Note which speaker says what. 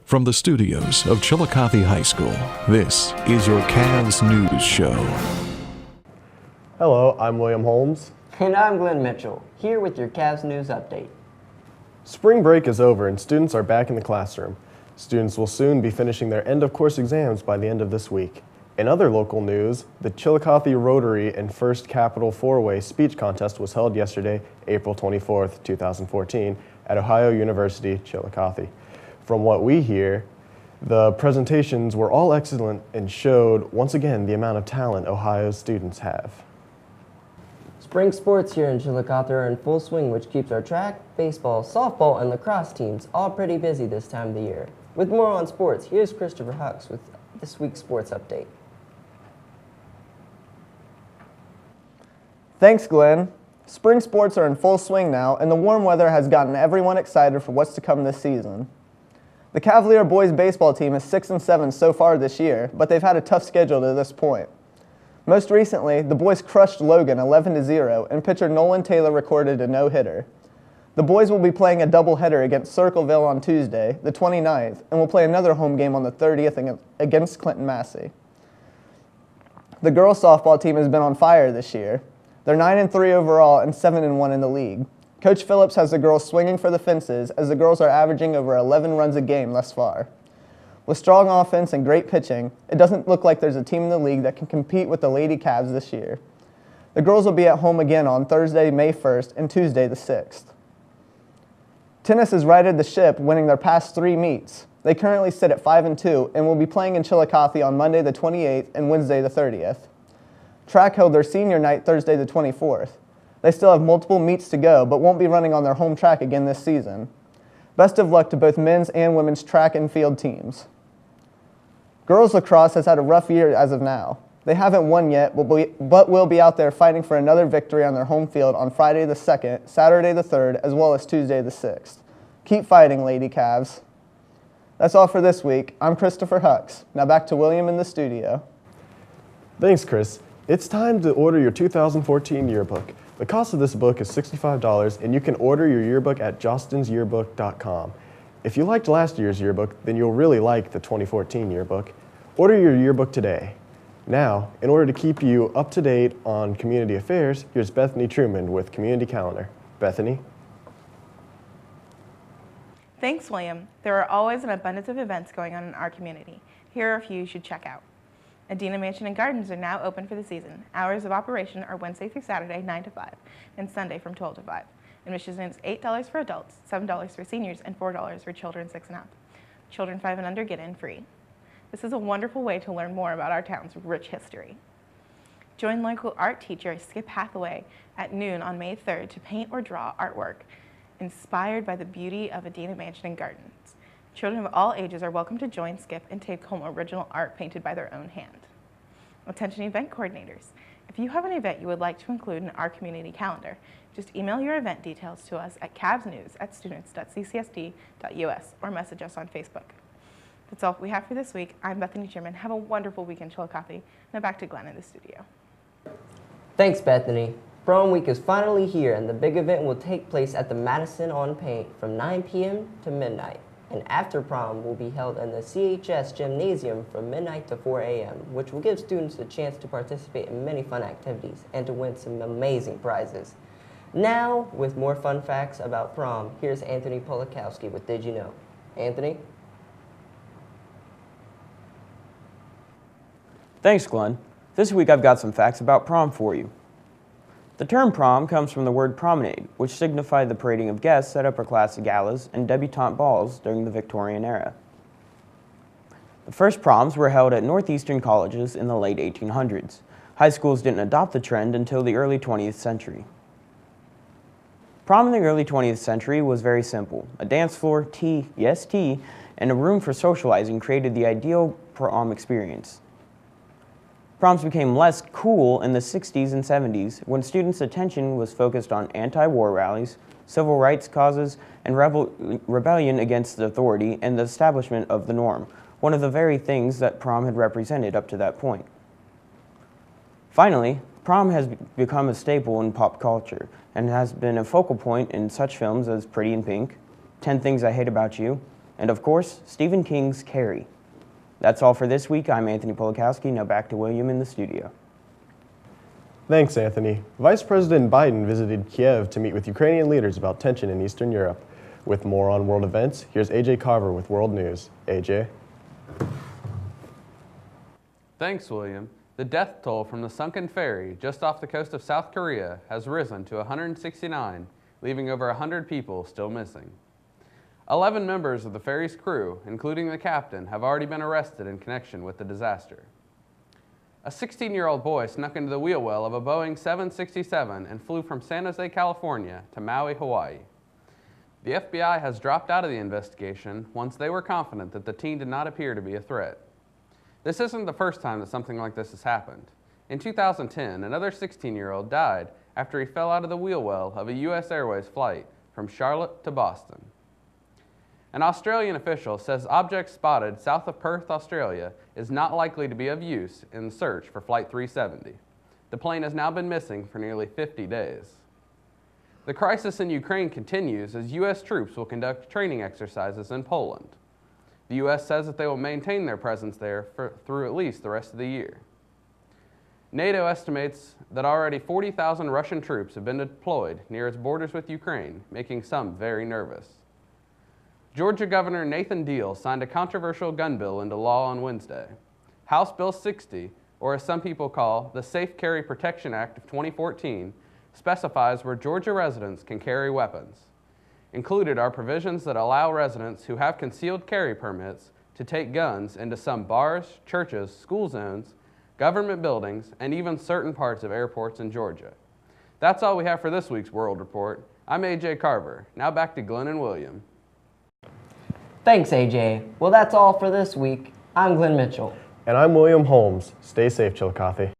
Speaker 1: From the studios of Chillicothe High School, this is your CAVS News Show.
Speaker 2: Hello, I'm William Holmes.
Speaker 3: And I'm Glenn Mitchell, here with your CAVS News Update.
Speaker 2: Spring break is over and students are back in the classroom. Students will soon be finishing their end-of-course exams by the end of this week. In other local news, the Chillicothe Rotary and First Capital Four-Way Speech Contest was held yesterday, April 24th, 2014, at Ohio University, Chillicothe. From what we hear, the presentations were all excellent and showed, once again, the amount of talent Ohio's students have.
Speaker 3: Spring sports here in Chillicothe are in full swing, which keeps our track, baseball, softball, and lacrosse teams all pretty busy this time of the year. With more on sports, here's Christopher Hux with this week's sports update.
Speaker 4: Thanks, Glenn. Spring sports are in full swing now, and the warm weather has gotten everyone excited for what's to come this season. The Cavalier boys baseball team is 6-7 so far this year, but they've had a tough schedule to this point. Most recently, the boys crushed Logan 11-0, and pitcher Nolan Taylor recorded a no-hitter. The boys will be playing a doubleheader against Circleville on Tuesday, the 29th, and will play another home game on the 30th against Clinton Massey. The girls softball team has been on fire this year. They're 9-3 overall and 7-1 in the league. Coach Phillips has the girls swinging for the fences as the girls are averaging over 11 runs a game thus far. With strong offense and great pitching, it doesn't look like there's a team in the league that can compete with the Lady Cavs this year. The girls will be at home again on Thursday, May 1st and Tuesday the 6th. Tennis has righted the ship, winning their past 3 meets. They currently sit at 5-2 and will be playing in Chillicothe on Monday the 28th and Wednesday the 30th. Track held their senior night Thursday the 24th. They still have multiple meets to go, but won't be running on their home track again this season. Best of luck to both men's and women's track and field teams. Girls lacrosse has had a rough year as of now. They haven't won yet, but will be out there fighting for another victory on their home field on Friday the 2nd, Saturday the 3rd, as well as Tuesday the 6th. Keep fighting, Lady Cavs. That's all for this week. I'm Christopher Hux. Now back to William in the studio.
Speaker 2: Thanks, Chris. It's time to order your 2014 yearbook. The cost of this book is $65, and you can order your yearbook at jostinsyearbook.com. If you liked last year's yearbook, then you'll really like the 2014 yearbook. Order your yearbook today. Now, in order to keep you up to date on community affairs, here's Bethany Truman with Community Calendar. Bethany?
Speaker 5: Thanks, William. There are always an abundance of events going on in our community. Here are a few you should check out. Adena Mansion and Gardens are now open for the season. Hours of operation are Wednesday through Saturday, 9 to 5, and Sunday from 12 to 5. Admission is $8 for adults, $7 for seniors, and $4 for children 6 and up. Children 5 and under get in free. This is a wonderful way to learn more about our town's rich history. Join local art teacher Skip Hathaway at noon on May 3rd to paint or draw artwork inspired by the beauty of Adena Mansion and Gardens. Children of all ages are welcome to join Skip and take home original art painted by their own hand. Attention event coordinators. If you have an event you would like to include in our community calendar, just email your event details to us at cavsnews@students.ccsd.us or message us on Facebook. That's all we have for this week. I'm Bethany Sherman. Have a wonderful week in Chillicothe. Now back to Glenn in the studio.
Speaker 3: Thanks, Bethany. Prom week is finally here, and the big event will take place at the Madison on Paint from 9 p.m. to midnight. And after prom will be held in the CHS Gymnasium from midnight to 4 a.m., which will give students a chance to participate in many fun activities and to win some amazing prizes. Now, with more fun facts about prom, here's Anthony Polakowski with Did You Know? Anthony?
Speaker 6: Thanks, Glenn. This week I've got some facts about prom for you. The term prom comes from the word promenade, which signified the parading of guests at upper-class galas and debutante balls during the Victorian era. The first proms were held at northeastern colleges in the late 1800s. High schools didn't adopt the trend until the early 20th century. Prom in the early 20th century was very simple. A dance floor, tea, yes tea, and a room for socializing created the ideal prom experience. Proms became less cool in the 60s and 70s when students' attention was focused on anti-war rallies, civil rights causes, and rebellion against the authority and the establishment of the norm, one of the very things that prom had represented up to that point. Finally, prom has become a staple in pop culture and has been a focal point in such films as Pretty in Pink, 10 Things I Hate About You, and of course, Stephen King's Carrie. That's all for this week. I'm Anthony Polakowski. Now back to William in the studio.
Speaker 2: Thanks, Anthony. Vice President Biden visited Kiev to meet with Ukrainian leaders about tension in Eastern Europe. With more on world events, here's AJ Carver with World News. AJ?
Speaker 7: Thanks, William. The death toll from the sunken ferry just off the coast of South Korea has risen to 169, leaving over 100 people still missing. 11 members of the ferry's crew, including the captain, have already been arrested in connection with the disaster. A 16-year-old boy snuck into the wheel well of a Boeing 767 and flew from San Jose, California to Maui, Hawaii. The FBI has dropped out of the investigation once they were confident that the teen did not appear to be a threat. This isn't the first time that something like this has happened. In 2010, another 16-year-old died after he fell out of the wheel well of a U.S. Airways flight from Charlotte to Boston. An Australian official says objects spotted south of Perth, Australia, is not likely to be of use in the search for Flight 370. The plane has now been missing for nearly 50 days. The crisis in Ukraine continues as U.S. troops will conduct training exercises in Poland. The U.S. says that they will maintain their presence there through at least the rest of the year. NATO estimates that already 40,000 Russian troops have been deployed near its borders with Ukraine, making some very nervous. Georgia Governor Nathan Deal signed a controversial gun bill into law on Wednesday. House Bill 60, or as some people call the Safe Carry Protection Act of 2014, specifies where Georgia residents can carry weapons. Included are provisions that allow residents who have concealed carry permits to take guns into some bars, churches, school zones, government buildings, and even certain parts of airports in Georgia. That's all we have for this week's World Report. I'm AJ Carver. Now back to Glenn and William.
Speaker 3: Thanks, AJ. Well, that's all for this week. I'm Glenn Mitchell.
Speaker 2: And I'm William Holmes. Stay safe, Chillicothe.